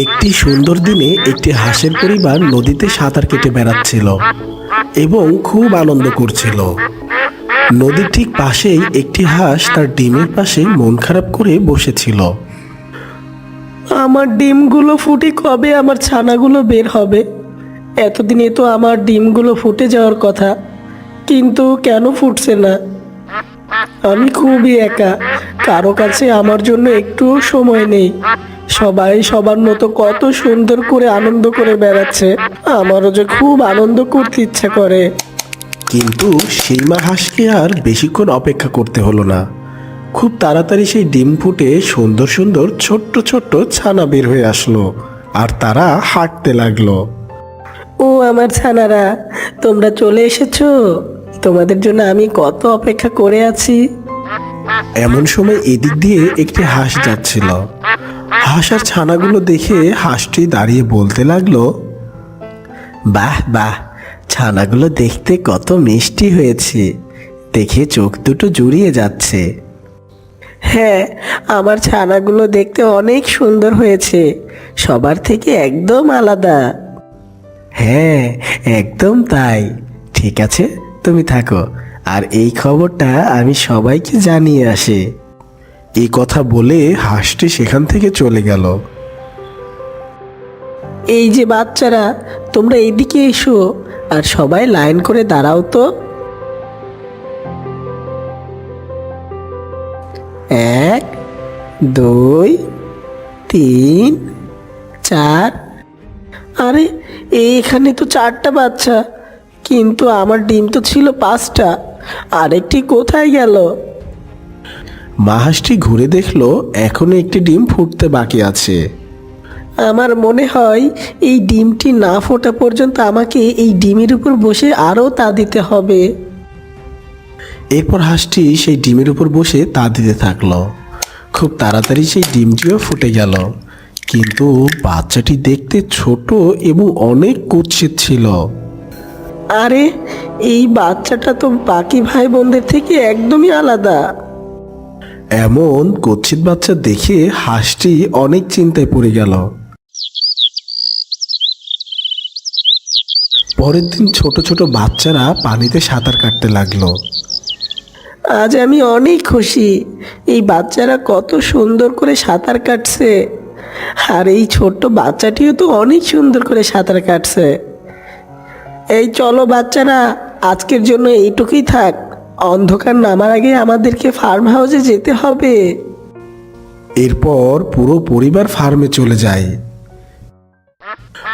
একটি সুন্দর দিনে একটি হাঁসের পরিবার নদীতে সাঁতার কেটে বেড়াচ্ছিল এবং খুব আনন্দ করছিল। নদীর ঠিক পাশেই একটি হাঁস তার ডিমের পাশে মন খারাপ করে বসেছিল। আমার ডিমগুলো ফুটে কবে আমার ছানাগুলো বের হবে? এতদিনে তো আমার ডিমগুলো ফুটে যাওয়ার কথা, কিন্তু কেন ফুটছে না? আমি খুবই একা, কারো কাছে আমার জন্য একটু সময় নেই। সবাই সবার মতো কত সুন্দর করে আনন্দ করে বেড়াচ্ছে, আমারও যে খুব আনন্দ করতে ইচ্ছা করে। কিন্তু সেই মা হাঁসকে আর বেশিক্ষণ অপেক্ষা করতে হলো না। খুব তাড়াতাড়ি সেই ডিম ফুটে সুন্দর সুন্দর ছোট্ট ছোট্ট ছানা বের হয়ে আসলো, আর তারা হাঁটতে লাগলো। ও আমার ছানারা, তোমরা চলে এসেছো? তোমাদের জন্য আমি কত অপেক্ষা করে আছি। এমন সময় এদিক দিয়ে একটি হাঁস যাচ্ছিল। হাঁস আর ছানাগুলো দেখে হাঁসটি দাঁড়িয়ে বলতে লাগলো, বাহ বাহ, ছানাগুলো দেখতে কত মিষ্টি হয়েছে, দেখে চোখ দুটো জুড়িয়ে যাচ্ছে। হ্যাঁ, আমার ছানাগুলো দেখতে অনেক সুন্দর হয়েছে, সবার থেকে একদম আলাদা। হ্যাঁ, একদম তাই। ঠিক আছে, তুমি থাকো, আর এই খবরটা আমি সবাইকে জানিয়ে আসি। এই কথা বলে হাঁসটি সেখান থেকে চলে গেল। এই যে বাচ্চারা, তোমরা এইদিকে এসো, আর সবাই লাইন করে দাঁড়াও তো। 1 2 3 4। আরে, এখানে তো 4টা বাচ্চা, কিন্তু আমার ডিম তো ছিল 5টা। আরেকটি কোথায় গেল? মা হাঁসটি ঘুরে দেখলো এখনো একটি ডিম ফুটতে বাকি আছে। আমার মনে হয় এই ডিমটি না ফোটা পর্যন্ত আমাকে এই ডিমের উপর বসে আরও তা দিতে হবে। এরপর হাঁসটি সেই ডিমের উপর বসে তা দিতে থাকলো। খুব তাড়াতাড়ি সেই ডিমটিও ফুটে গেল, কিন্তু বাচ্চাটি দেখতে ছোট এবং অনেক কুৎসিত ছিল। আরে, এই বাচ্চাটা তো বাকি ভাই বোনদের থেকে একদমই আলাদা। এমন কুৎসিত বাচ্চা দেখে হাঁসটি অনেক চিন্তায় পড়ে গেল। পরের দিন ছোট ছোট বাচ্চারা পানিতে সাঁতার কাটতে লাগলো। আজ আমি অনেক খুশি, এই বাচ্চারা কত সুন্দর করে সাঁতার কাটছে, আর এই ছোট্ট বাচ্চাটিও তো অনেক সুন্দর করে সাঁতার কাটছে। এই চলো বাচ্চারা, আজকের জন্য এইটুকুই থাক, অন্ধকার নামার আগে আমাদেরকে ফার্ম হাউসে যেতে হবে। এরপর পুরো পরিবার ফার্মে চলে যায়।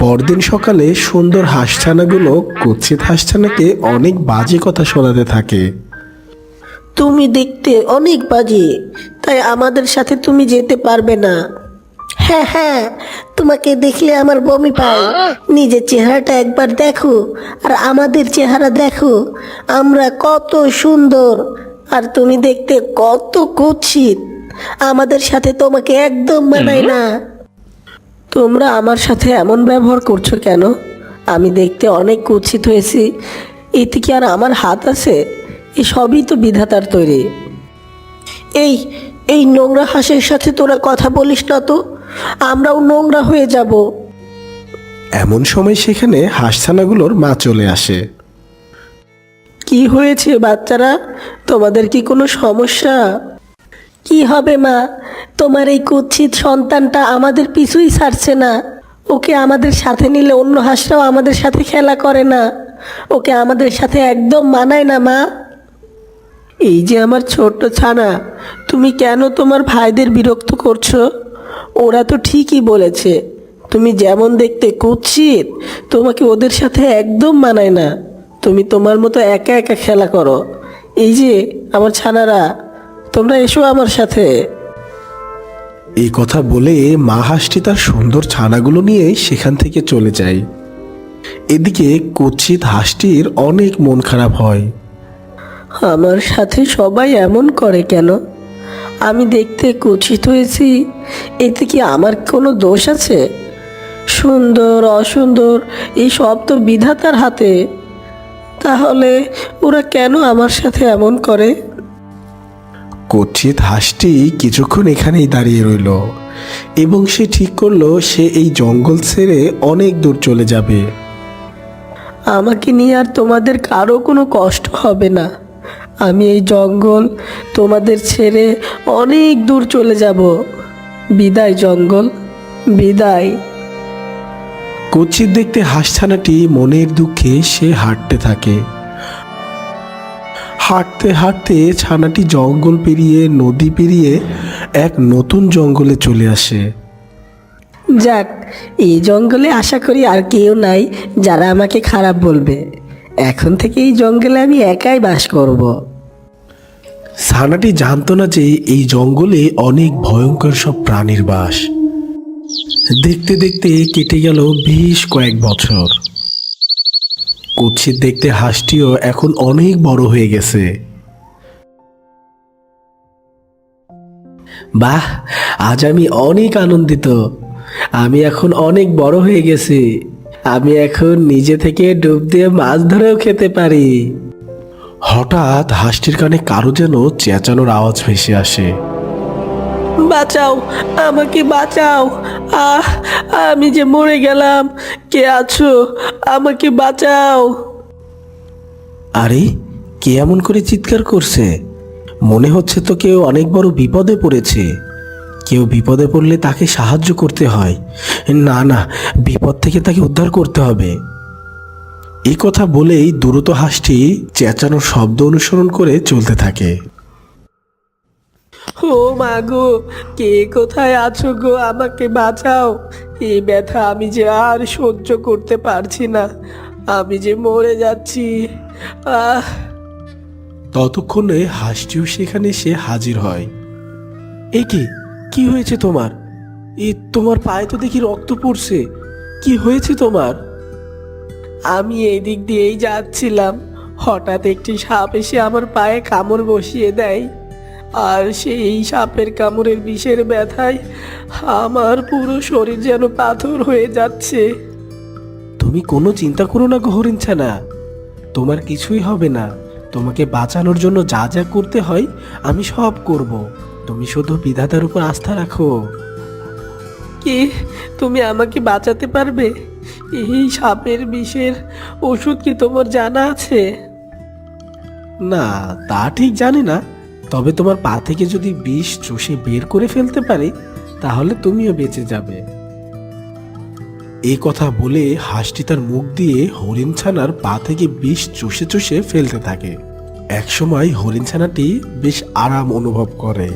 পরদিন সকালে সুন্দর হাঁসছানাগুলো কুৎসিত হাঁসছানাকে অনেক বাজে কথা শোনাতে থাকে। তুমি দেখতে অনেক বাজে, তাই আমাদের সাথে তুমি যেতে পারবে না। হ্যাঁ হ্যাঁ, তোমাকে দেখলে আমার বমি পায়। নিজের চেহারাটা একবার দেখো, আর আমাদের চেহারা দেখো, আমরা কত সুন্দর, আর তুমি দেখতে কত কুৎসিত। আমাদের সাথে তোমাকে একদম মানায় না। তোমরা আমার সাথে এমন ব্যবহার করছো কেন? আমি দেখতে অনেক কুৎসিত হয়েছি, এতে কি আর আমার হাত আছে? এই সবই তো বিধাতার তৈরি। এই এই নোংরা হাঁসের সাথে তোরা কথা বলিস না তো, আমরাও নোংরা হয়ে যাব। এমন সময় সেখানে হাঁসছানাগুলোর মা চলে আসে। কি হয়েছে বাচ্চারা, তোমাদের কি কোনো সমস্যা? কি হবে মা, তোমার এই কুৎসিত সন্তানটা আমাদের পিছুই ছাড়ছে না। ওকে আমাদের সাথে নিলে অন্য হাঁসরাও আমাদের সাথে খেলা করে না, ওকে আমাদের সাথে একদম মানায় না মা। এই যে আমার ছোট্ট ছানা, তুমি কেন তোমার ভাইদের বিরক্ত করছো? ওরা তো ঠিকই বলেছে, তুমি যেমন দেখতে কুৎসিত, তোমাকে ওদের সাথে একদম মানায় না। তুমি তোমার মতো একা একা খেলা করো। এই যে আমার ছানারা, তোমরা এসো আমার সাথে। এই কথা বলে মা হাঁসটি তার সুন্দর ছানাগুলো নিয়ে সেখান থেকে চলে যায়। এদিকে কুৎসিত হাঁসটির অনেক মন খারাপ হয়। আমার সাথে সবাই এমন করে কেন? আমি দেখতে কুৎসিত হয়েছি, এতে কি আমার কোনো দোষ আছে? সুন্দর অসুন্দর এই সব তো বিধাতার হাতে। তাহলে ওরা কেন আমার সাথে এমন করে? কুৎসিত হাঁসটি কিছুক্ষণ এখানেই দাঁড়িয়ে রইল এবং সে ঠিক করলো সে এই জঙ্গল ছেড়ে অনেক দূর চলে যাবে। আমাকে নিয়ে আর তোমাদের কারো কোনো কষ্ট হবে না। আমি এই জঙ্গল তোমাদের ছেড়ে অনেক দূর চলে যাব। বিদায় জঙ্গল, বিদায়। কুৎসিত দেখতে হাঁসছানাটি মনের দুঃখে সে হাঁটতে থাকে। হাঁটতে হাঁটতে ছানাটি জঙ্গল পেরিয়ে নদী পেরিয়ে এক নতুন জঙ্গলে চলে আসে। যাক, এই জঙ্গলে আশা করি আর কেউ নাই যারা আমাকে খারাপ বলবে। এখন থেকে এই জঙ্গলে আমি একাই বাস করব। ছানাটি জানতো না যে এই জঙ্গলে অনেক ভয়ঙ্কর সব প্রাণীর বাস। দেখতে দেখতে কেটে গেল বেশ কয়েক বছর। কুৎসিত দেখতে হাঁসটিও এখন অনেক বড় হয়ে গেছে। বাহ, আজ আমি অনেক আনন্দিত। আমি এখন অনেক বড় হয়ে গেছি। আমি এখন নিজে থেকে ডুব দিয়ে মাছ ধরেও খেতে পারি। হঠাৎ হাঁসটির কানে কারো যেন চেঁচানোর আওয়াজ ভেসে আসে। বাঁচাও, আমাকে বাঁচাও। আমি যে মরে গেলাম। কে আছো? আমাকে বাঁচাও। আরে, কে এমন করে চিৎকার করছে? মনে হচ্ছে তো কেউ অনেক বড় বিপদে পড়েছে। কেউ বিপদে পড়লে তাকে সাহায্য করতে হয়। না না, বিপদ থেকে তাকে উদ্ধার করতে হবে। এই কথা বলেই দ্রুত হাঁসটি চেঁচানোর শব্দ অনুসরণ করে চলতে থাকে। ও মা গো, কে কোথায় আছো গো? আমাকে বাঁচাও। এই ব্যথা আমি যে আর সহ্য করতে পারছি না। আমি যে মরে যাচ্ছি। ততক্ষণে হাঁসটিও সেখানে এসে হাজির হয়। এ কি হয়েছে তোমার? তোমার পায়ে তো দেখি রক্ত পড়ছে। কি হয়েছে তোমার? আমি এই দিক দিয়েই যাচ্ছিলাম, হঠাৎ একটি সাপ এসে আমার পায়ে কামড় বসিয়ে দেয়। আর সেই সাপের কামড়ের বিষের ব্যথায় আমার পুরো শরীর যেন পাথর হয়ে যাচ্ছে। তুমি কোনো চিন্তা করো না গো হরিণছানা, তোমার কিছুই হবে না। তোমাকে বাঁচানোর জন্য যা যা করতে হয় আমি সব করব। তুমি শুধু বিধাতার উপর আস্থা রাখো। কি, তুমি আমাকে বাঁচাতে পারবে? এই সাপের বিষের ওষুধ কি তোমার জানা আছে? না, তা ঠিক জানি না, তবে তোমার পা থেকে যদি বিষ চুষে বের করে ফেলতে পারি তাহলে তুমিও বেঁচে যাবে। এই কথা বলে হাঁসটি তার মুখ দিয়ে হরিণছানার পা থেকে বিষ চুষে চুষে ফেলতে থাকে। একসময় হরিণছানাটি বেশ আরাম অনুভব করে।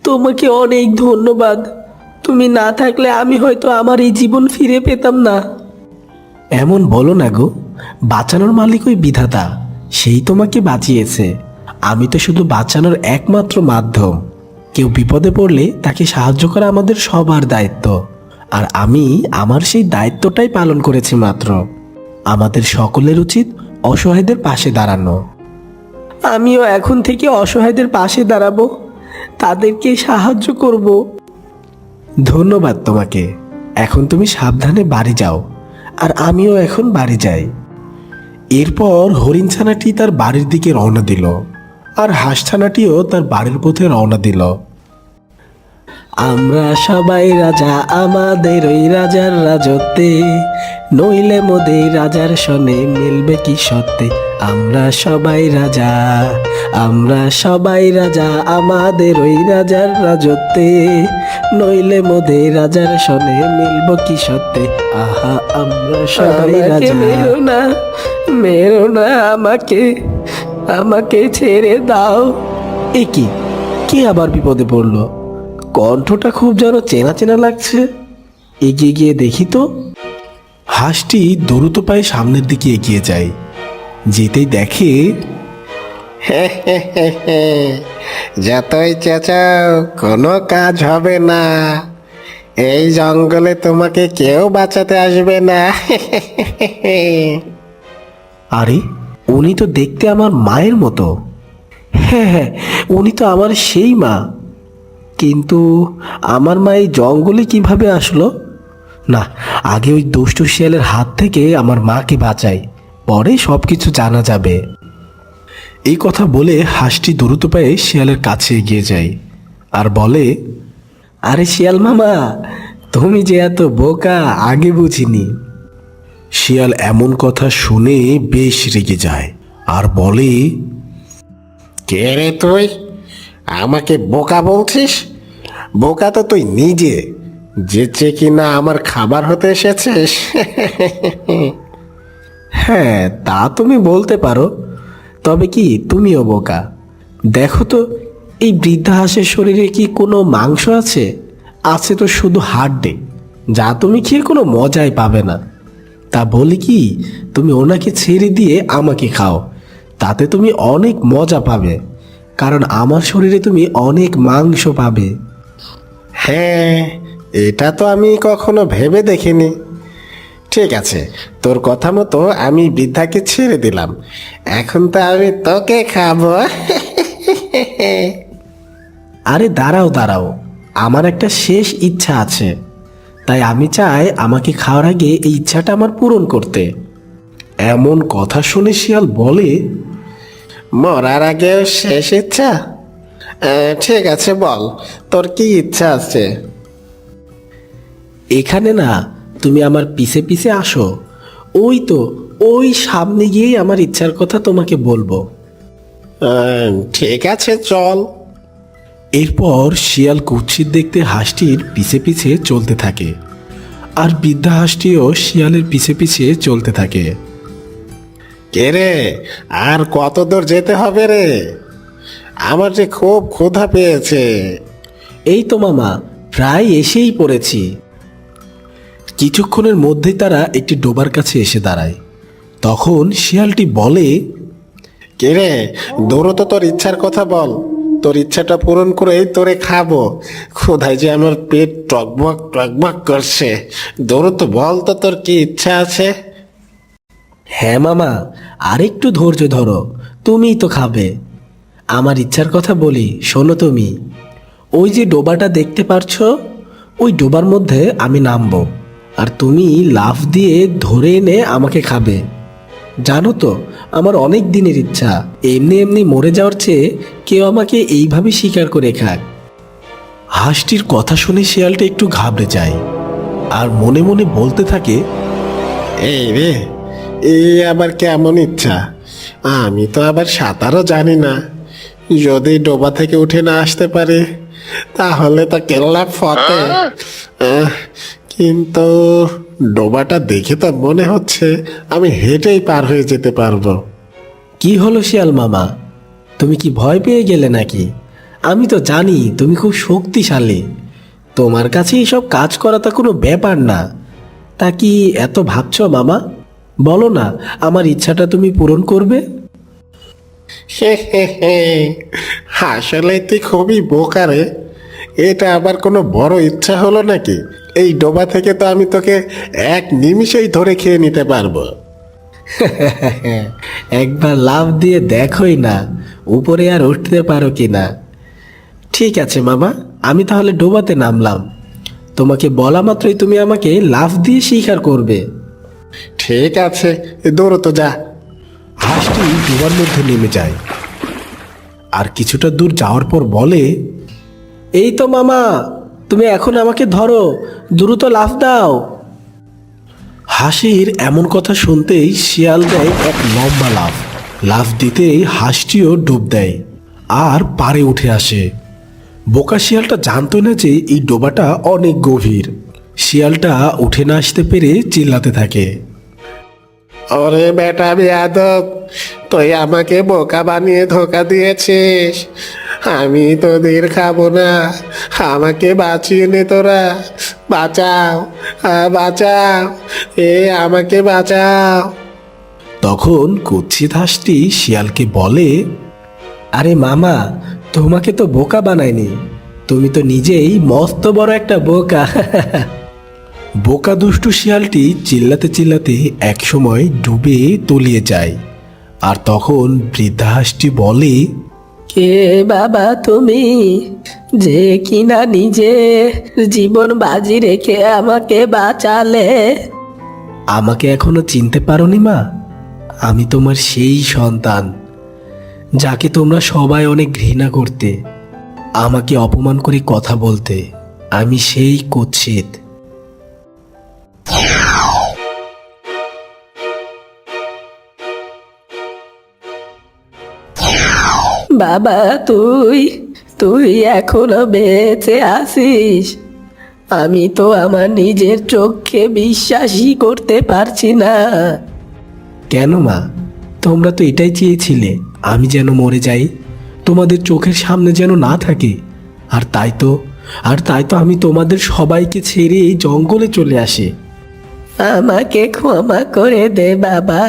তোমাকে অনেক ধন্যবাদ। তুমি না থাকলে আমি হয়তো আমার এই জীবন ফিরে পেতাম না। এমন বলো না গো, বাঁচানোর মালিক ওই বিধাতা, সেই তোমাকে বাঁচিয়েছে। আমি তো শুধু বাঁচানোর একমাত্র মাধ্যম। কেউ বিপদে পড়লে তাকে সাহায্য করা আমাদের সবার দায়িত্ব, আর আমি আমার সেই দায়িত্বটাই পালন করেছি মাত্র। আমাদের সকলের উচিত অসহায়দের পাশে দাঁড়ানো। আমিও এখন থেকে অসহায়দের পাশে দাঁড়াবো, তাদেরকে সাহায্য করব। ধন্যবাদ তোমাকে। এখন তুমি সাবধানে বাড়ি যাও, আর আমিও এখন বাড়ি যাই। এরপর হরিণছানাটি তার বাড়ির দিকে রওনা দিল, আর হাঁসছানাটিও তার বাড়ির পথে রওনা দিল। আমরা সবাই রাজা আমাদের ওই রাজার রাজত্বে, নইলে মোদের রাজার সনে মিলবে কি সত্যে। আমরা সবাই রাজা, আমরা সবাই রাজা আমাদের ওই রাজার রাজত্বে, নইলে মোদের রাজার সনে মিলব কি সত্যে। আহা, আমরা সবাই রাজা। মেরো না, মেরো না আমাকে, আমাকে ছেড়ে দাও। এ কি, কে আবার বিপদে পড়লো? কণ্ঠটা খুব যেন চেনা চেনা লাগছে। এগিয়ে গিয়ে দেখি তো। হাঁসটি দ্রুত পায়ে সামনের দিকে এগিয়ে যায়। যেতেই দেখে যতই চেঁচাও কোনো কাজ হবে না। এই জঙ্গলে তোমাকে কেউ বাঁচাতে আসবে না। আরে, উনি তো দেখতে আমার মায়ের মতো। হ্যাঁ হ্যাঁ, উনি তো আমার সেই মা। কিন্তু আমার মা এই জঙ্গলে কিভাবে আসলো? না, আগে ওই দুষ্টু শিয়ালের হাত থেকে আমার মাকে বাঁচাই, পরে সব কিছু জানা যাবে। এই কথা বলে হাঁসটি দ্রুত পায়ে শিয়ালের কাছে এগিয়ে যায় আর বলে, আরে শিয়াল মামা, তুমি যে এত বোকা আগে বুঝিনি। শিয়াল এমন কথা শুনে বেশ রেগে যায় আর বলে, কে রে তুই? আমাকে বোকা বলছিস? বোকা তো তুই নিজে, যে কিনা আমার খাবার হতে এসেছিস। হ্যাঁ, তা তুমি বলতে পারো, তবে কি তুমিও বোকা? দেখো তো, এই বৃদ্ধা হাঁসের শরীরে কি কোনো মাংস আছে? আছে তো শুধু হাড্ডি, যা তুমি খেয়ে কোনো মজাই পাবে না। তা বলি কি, তুমি ওনাকে ছেড়ে দিয়ে আমাকে খাও, তাতে তুমি অনেক মজা পাবে, কারণ আমার শরীরে তুমি অনেক মাংস পাবে। হ্যাঁ, এটা তো আমি কখনো ভেবে দেখিনি। ঠিক আছে, তোর কথা মতো আমি বৃদ্ধাকে ছেড়ে দিলাম। এখন তো আমি তোকে খাবো। আরে দাঁড়াও দাঁড়াও, আমার একটা শেষ ইচ্ছা আছে, তাই আমি চাই আমাকে খাওয়ার আগে এই ইচ্ছাটা আমার পূরণ করতে। এমন কথা শুনে শিয়াল বলে, মরার আগে শেষ ইচ্ছা? ঠিক আছে, বল তোর কি ইচ্ছা আছে? এখানে না, তুমি আমার পিছে পিছে আসো, ওই তো ওই সামনে গিয়েই আমার ইচ্ছার কথা তোমাকে বলবো। ঠিক আছে, চল। এরপর শিয়াল কুৎসিত দেখতে হাঁসটির পিছে পিছে চলতে থাকে আর বৃদ্ধা হাঁসটিও শিয়ালের পিছে পিছে চলতে থাকে। কে রে, আর কত দূর যেতে হবে রে? আমার যে খুব ক্ষুধা পেয়েছে। এই তো মামা, প্রায় এসেই পড়েছি। কিছুক্ষণের মধ্যেই তারা একটি ডোবার কাছে এসে দাঁড়ায়। তখন শিয়ালটি বলে, কে রে, দ্রুত তোর ইচ্ছার কথা বল। তোর ইচ্ছাটা পূরণ করেই তোরে খাবো। ক্ষুধায় যে আমার পেট টকবক টকবক করছে। দ্রুত বল তো তোর কি ইচ্ছা আছে? হ্যাঁ মামা, আরেকটু ধৈর্য ধরো, তুমিই তো খাবে। আমার ইচ্ছার কথা বলি, শোনো তুমি। ওই যে ডোবাটা দেখতে পারছো, ওই ডোবার মধ্যে আমি নামবো, আর তুমি লাফ দিয়ে ধরে এনে আমাকে খাবে। জানো তো, আমার অনেক দিনের ইচ্ছা, এমনি এমনি মরে যাওয়ার চেয়ে কেউ আমাকে এইভাবে শিকার করে খাক। হাঁসটির কথা শুনে শিয়ালটা একটু ঘাবড়ে যায় আর মনে মনে বলতে থাকে, এই রে, এই আবার কেমন ইচ্ছা? আমি তো আবার সাঁতারও জানি না। যদি ডোবা থেকে উঠে না আসতে পারে তাহলে তো কেল্লা ফতে। কিন্তু ডোবাটা দেখে তো মনে হচ্ছে আমি হেঁটেই পার হয়ে যেতে পারবো। কি হলো শিয়াল মামা, তুমি কি ভয় পেয়ে গেলে নাকি? আমি তো জানি তুমি খুব শক্তিশালী, তোমার কাছে এইসব কাজ করা তো কোনো ব্যাপার না। তা কি এত ভাবছো মামা? বলো না, আমার ইচ্ছাটা তুমি পূরণ করবে। আসলে তুই খুবই বোকা রে। এটা আবার কোনো বড় ইচ্ছা হলো নাকি? এই ডোবা থেকে তো আমি তোকে এক নিমিষেই ধরে খেয়ে নিতে পারবো। একবার লাফ দিয়ে দেখোই না উপরে আর উঠতে পারো কি না। ঠিক আছে মামা, আমি তাহলে ডোবাতে নামলাম। তোমাকে বলা মাত্রই তুমি আমাকে লাফ দিয়ে শিকার করবে। ঠিক আছে, দৌড়তো যা। হাঁসটি ডোবার মধ্যে নেমে যায় আর কিছুটা দূর যাওয়ার পর বলে, এই তো মামা, তুমি এখন আমাকে ধরো, দ্রুত লাফ দাও। হাসির এমন কথা শুনতেই শিয়াল দেয় এক লম্বা লাফ। লাফ দিতেই হাঁসটিও ডুব দেয় আর পাড়ে উঠে আসে। বোকা শিয়ালটা জানতো না যে এই ডোবাটা অনেক গভীর। শিয়ালটা উঠে না আসতে পেরে চিল্লাতে থাকে, ওরে বেটা বেয়াদব, তুই আমাকে বোকা বানিয়ে ধোকা দিয়েছিস। আমি তোদের খাবো না। আমাকে বাঁচিয়ে নে তোরা। বাঁচাও, বাঁচাও, আমাকে বাঁচাও। তখন কুৎসিত হাঁসটি শিয়ালকে বলে, আরে মামা, তোমাকে তো বোকা বানায়নি, তুমি তো নিজেই মস্ত বড় একটা বোকা। বোকা দুষ্টু শিয়ালটি চিল্লাতে চিল্লাতে একসময় ডুবে তলিয়ে যায়। আর তখন বৃদ্ধা হাঁসটি বলে, কে বাবা তুমি, যে কিনা নিজে জীবন বাজি রেখে আমাকে বাঁচালে? আমাকে এখনো চিনতে পারোনি মা? আমি তোমার সেই সন্তান যাকে তোমরা সবাই অনেক ঘৃণা করতে, আমাকে অপমান করে কথা বলতে, আমি সেই কুৎসিত। বাবা, তুই তুই এখনো বেঁচে আছিস? আমি তো আমার নিজের চোখে বিশ্বাসই করতে পারছি না। কেন মা, তোমরা তো এটাই চেয়েছিলে আমি যেন মরে যাই, তোমাদের চোখের সামনে যেন না থাকি। আর তাই তো আমি তোমাদের সবাইকে ছেড়ে এই জঙ্গলে চলে আসি। আমাকে ক্ষমা করে দে বাবা,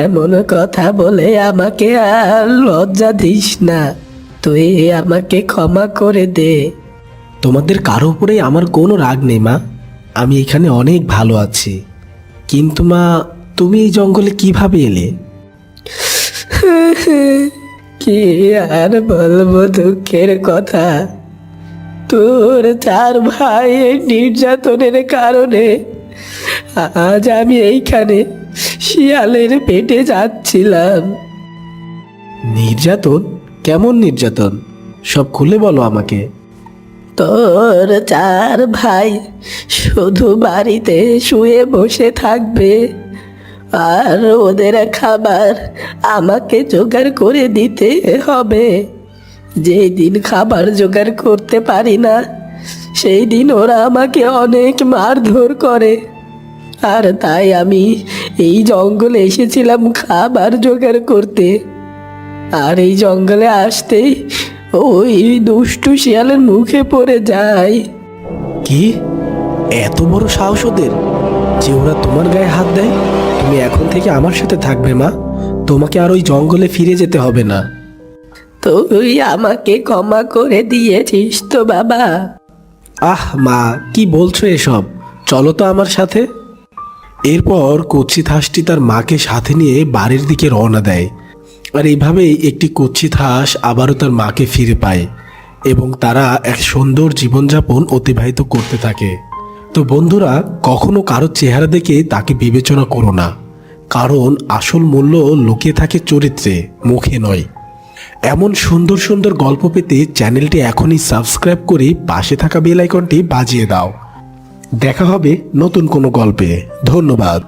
এমন কথা বলে আমাকে আর লজ্জা দিস না। তুই আমাকে ক্ষমা করে দে। তোমাদের কারো উপরে আমার কোনো রাগ নেই মা, আমি এখানে অনেক ভালো আছি। কিন্তু মা, তুমি এই জঙ্গলে কিভাবে এলে? কি আর বলবো দুঃখের কথা। তোর 4 ভাইয়ের নির্যাতনের কারণে আজ আমি এইখানে শিয়ালের পেটে যাচ্ছিলাম। নির্যাতন? কেমন নির্যাতন? সব খুলে বলো আমাকে। তোর 4 ভাই শুধু বাড়িতে শুয়ে বসে থাকবে, আর ওদের খাবার আমাকে জোগাড় করে দিতে হবে। যেই দিন খাবার জোগাড় করতে পারি না, সেই দিন ওরা আমাকে অনেক মারধর করে। আর তাই আমি এই জঙ্গলে এসেছিলাম খাবার জোগাড় করতে। আর এই জঙ্গলে আসতেই ওই দুষ্টু শিয়ালের মুখে পড়ে যায়। কি এত বড় সাহস ওদের যে ওরা তোমার গায়ে হাত দেয়? তুমি এখন থেকে আমার সাথে থাকবে মা, তোমাকে আর ওই জঙ্গলে ফিরে যেতে হবে না। তুই আমাকে ক্ষমা করে দিয়েছিস তো বাবা? আহ মা, কি বলছো এসব? চলো তো আমার সাথে। এরপর কুৎসিত হাঁসটি তার মাকে সাথে নিয়ে বাড়ির দিকে রওনা দেয়। আর এইভাবেই একটি কুৎসিত হাঁস আবারও তার মাকে ফিরে পায় এবং তারা এক সুন্দর জীবনযাপন অতিবাহিত করতে থাকে। তো বন্ধুরা, কখনো কারো চেহারা দেখে তাকে বিবেচনা করো না, কারণ আসল মূল্য লুকিয়ে থাকে চরিত্রে, মুখে নয়। এমন সুন্দর সুন্দর গল্প পেতে চ্যানেলটি এখনই সাবস্ক্রাইব করে পাশে থাকা বেল আইকনটি বাজিয়ে দাও। দেখা হবে নতুন কোনো গল্পে। ধন্যবাদ।